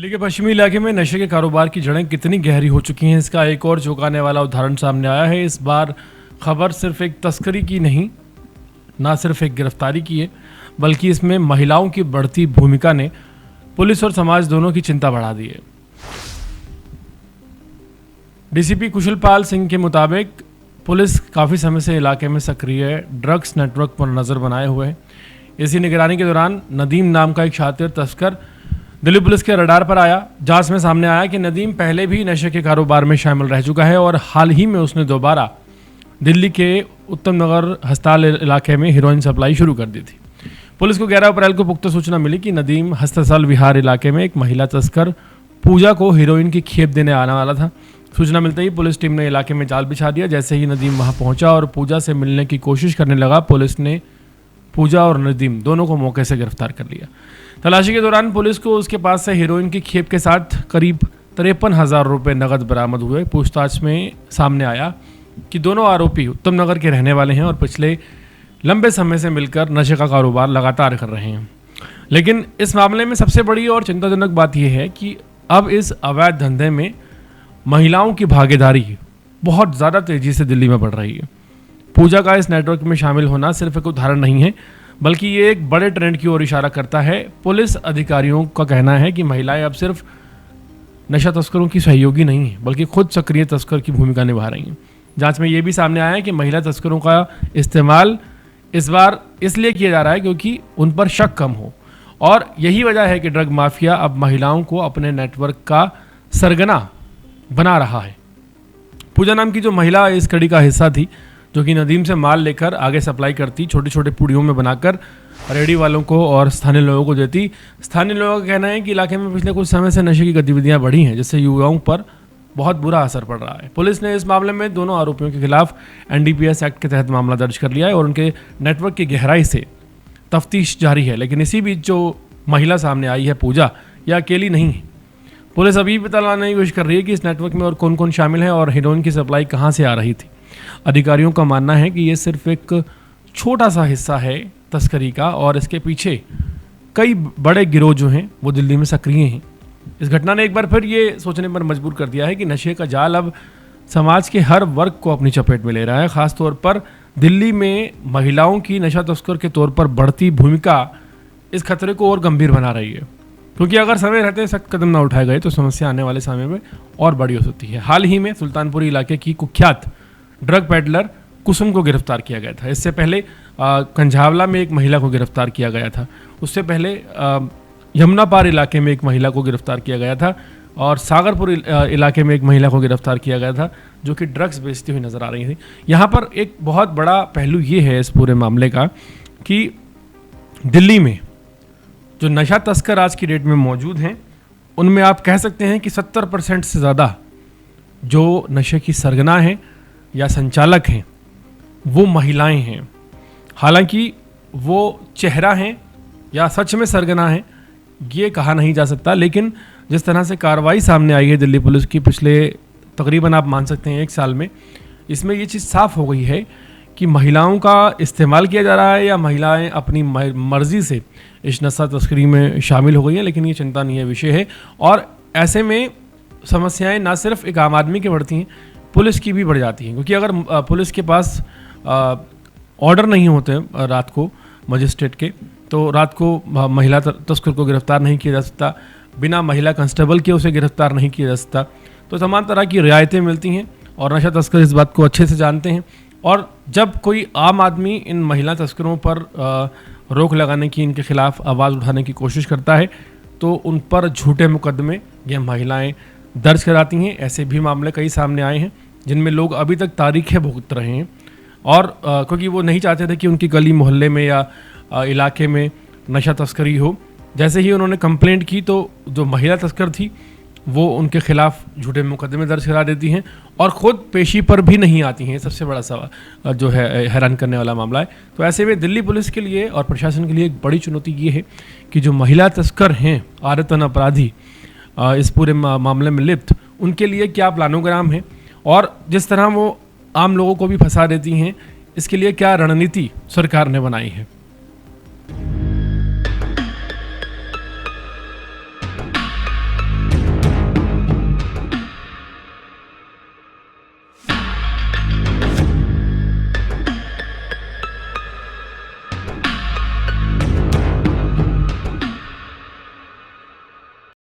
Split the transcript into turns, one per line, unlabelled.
दिल्ली के पश्चिमी इलाके में नशे के कारोबार की जड़ें कितनी गहरी हो चुकी हैं, इसका एक और चौंकाने वाला उदाहरण सामने आया है। इस बार खबर सिर्फ एक तस्करी की नहीं, ना सिर्फ एक गिरफ्तारी की है, बल्कि इसमें महिलाओं की बढ़ती भूमिका ने पुलिस और समाज दोनों की चिंता बढ़ा दी है। डीसीपी कुशलपाल सिंह के मुताबिक पुलिस काफ़ी समय से इलाके में सक्रिय ड्रग्स नेटवर्क पर नज़र बनाए हुए है। इसी निगरानी के दौरान नदीम नाम का एक शातिर तस्कर दिल्ली पुलिस के रडार पर आया। जांच में सामने आया कि नदीम पहले भी नशे के कारोबार में शामिल रह चुका है और हाल ही में उसने दोबारा दिल्ली के उत्तम नगर हस्ताल इलाके में हीरोइन सप्लाई शुरू कर दी थी। पुलिस को 11 अप्रैल को पुख्ता सूचना मिली कि नदीम हस्तसाल विहार इलाके में एक महिला तस्कर पूजा को हीरोइन की खेप देने आने वाला था। सूचना मिलते ही पुलिस टीम ने इलाके में जाल बिछा दिया। जैसे ही नदीम वहां पहुंचा और पूजा से मिलने की कोशिश करने लगा, पुलिस ने पूजा और नदीम दोनों को मौके से गिरफ्तार कर लिया। तलाशी के दौरान पुलिस को उसके पास से हीरोइन की खेप के साथ करीब 53,000 रुपये नकद बरामद हुए। पूछताछ में सामने आया कि दोनों आरोपी उत्तम नगर के रहने वाले हैं और पिछले लंबे समय से मिलकर नशे का कारोबार लगातार कर रहे हैं। लेकिन इस मामले में सबसे बड़ी और चिंताजनक बात यह है कि अब इस अवैध धंधे में महिलाओं की भागीदारी बहुत ज़्यादा तेज़ी से दिल्ली में बढ़ रही है। पूजा का इस नेटवर्क में शामिल होना सिर्फ एक उदाहरण नहीं है, बल्कि ये एक बड़े ट्रेंड की ओर इशारा करता है। पुलिस अधिकारियों का कहना है कि महिलाएं अब सिर्फ नशा तस्करों की सहयोगी नहीं है, बल्कि खुद सक्रिय तस्कर की भूमिका निभा रही हैं। जांच में ये भी सामने आया है कि महिला तस्करों का इस्तेमाल इस बार इसलिए किया जा रहा है क्योंकि उन पर शक कम हो, और यही वजह है कि ड्रग माफिया अब महिलाओं को अपने नेटवर्क का सरगना बना रहा है। पूजा नाम की जो महिला इस कड़ी का हिस्सा थी, जो कि नदीम से माल लेकर आगे सप्लाई करती, छोटे छोटे पुड़ियों में बनाकर रेडी वालों को और स्थानीय लोगों को देती। स्थानीय लोगों का कहना है कि इलाके में पिछले कुछ समय से नशे की गतिविधियां बढ़ी हैं, जिससे युवाओं पर बहुत बुरा असर पड़ रहा है। पुलिस ने इस मामले में दोनों आरोपियों के खिलाफ NDPS एक्ट के तहत मामला दर्ज कर लिया है और उनके नेटवर्क की गहराई से तफ्तीश जारी है। लेकिन इसी बीच जो महिला सामने आई है पूजा, यह अकेली नहीं है। पुलिस अभी पता लगाने की कोशिश कर रही है कि इस नेटवर्क में और कौन कौन शामिल है और हीरोइन की सप्लाई कहाँ से आ रही थी। अधिकारियों का मानना है कि ये सिर्फ एक छोटा सा हिस्सा है तस्करी का, और इसके पीछे कई बड़े गिरोह जो हैं वो दिल्ली में सक्रिय हैं। इस घटना ने एक बार फिर ये सोचने पर मजबूर कर दिया है कि नशे का जाल अब समाज के हर वर्ग को अपनी चपेट में ले रहा है। खासतौर पर दिल्ली में महिलाओं की नशा तस्कर के तौर पर बढ़ती भूमिका इस खतरे को और गंभीर बना रही है, क्योंकि अगर समय रहते सख्त कदम ना उठाए गए तो समस्या आने वाले समय में और बड़ी हो सकती है। हाल ही में सुल्तानपुरी इलाके की कुख्यात ड्रग पेडलर कुसुम को गिरफ्तार किया गया था। इससे पहले कंझावला में एक महिला को गिरफ्तार किया गया था। उससे पहले यमुनापार इलाके में एक महिला को गिरफ्तार किया गया था और सागरपुर इलाके में एक महिला को गिरफ्तार किया गया था, जो कि ड्रग्स बेचती हुई नजर आ रही थी। यहाँ पर एक बहुत बड़ा पहलू ये है इस पूरे मामले का कि दिल्ली में जो नशा तस्कर आज की डेट में मौजूद हैं, उनमें आप कह सकते हैं कि 70% से ज़्यादा जो नशे की सरगना हैं या संचालक हैं वो महिलाएं हैं। हालांकि वो चेहरा हैं या सच में सरगना हैं ये कहा नहीं जा सकता, लेकिन जिस तरह से कार्रवाई सामने आई है दिल्ली पुलिस की पिछले तकरीबन आप मान सकते हैं 1 साल में, इसमें ये चीज़ साफ हो गई है कि महिलाओं का इस्तेमाल किया जा रहा है या महिलाएं अपनी मर्जी से इस नशा तस्करी में शामिल हो गई हैं। लेकिन ये चिंतनीय विषय है और ऐसे में समस्याएं ना सिर्फ एक आम आदमी की बढ़ती हैं, पुलिस की भी बढ़ जाती हैं। क्योंकि अगर पुलिस के पास ऑर्डर नहीं होते रात को मजिस्ट्रेट के, तो रात को महिला तस्कर को गिरफ्तार नहीं किया जा सकता, बिना महिला कांस्टेबल के उसे गिरफ्तार नहीं किया जा सकता। तो तमाम तरह की रियायतें मिलती हैं और नशा तस्कर इस बात को अच्छे से जानते हैं। और जब कोई आम आदमी इन महिला तस्करों पर रोक लगाने की, इनके खिलाफ आवाज़ उठाने की कोशिश करता है, तो उन पर झूठे मुकदमे ये महिलाएं दर्ज कराती हैं। ऐसे भी मामले कई सामने आए हैं जिनमें लोग अभी तक तारीखें भुगत रहे हैं, और क्योंकि वो नहीं चाहते थे कि उनकी गली मोहल्ले में या इलाके में नशा तस्करी हो। जैसे ही उन्होंने कंप्लेंट की तो जो महिला तस्कर थी वो उनके खिलाफ झूठे मुकदमे दर्ज करा देती हैं और ख़ुद पेशी पर भी नहीं आती हैं। सबसे बड़ा सवाल जो है, हैरान करने वाला मामला है। तो ऐसे में दिल्ली पुलिस के लिए और प्रशासन के लिए एक बड़ी चुनौती ये है कि जो महिला तस्कर हैं, आदतन अपराधी इस पूरे मामले में लिप्त, उनके लिए क्या प्लानोग्राम है और जिस तरह वो आम लोगों को भी फंसा देती हैं, इसके लिए क्या रणनीति सरकार ने बनाई है।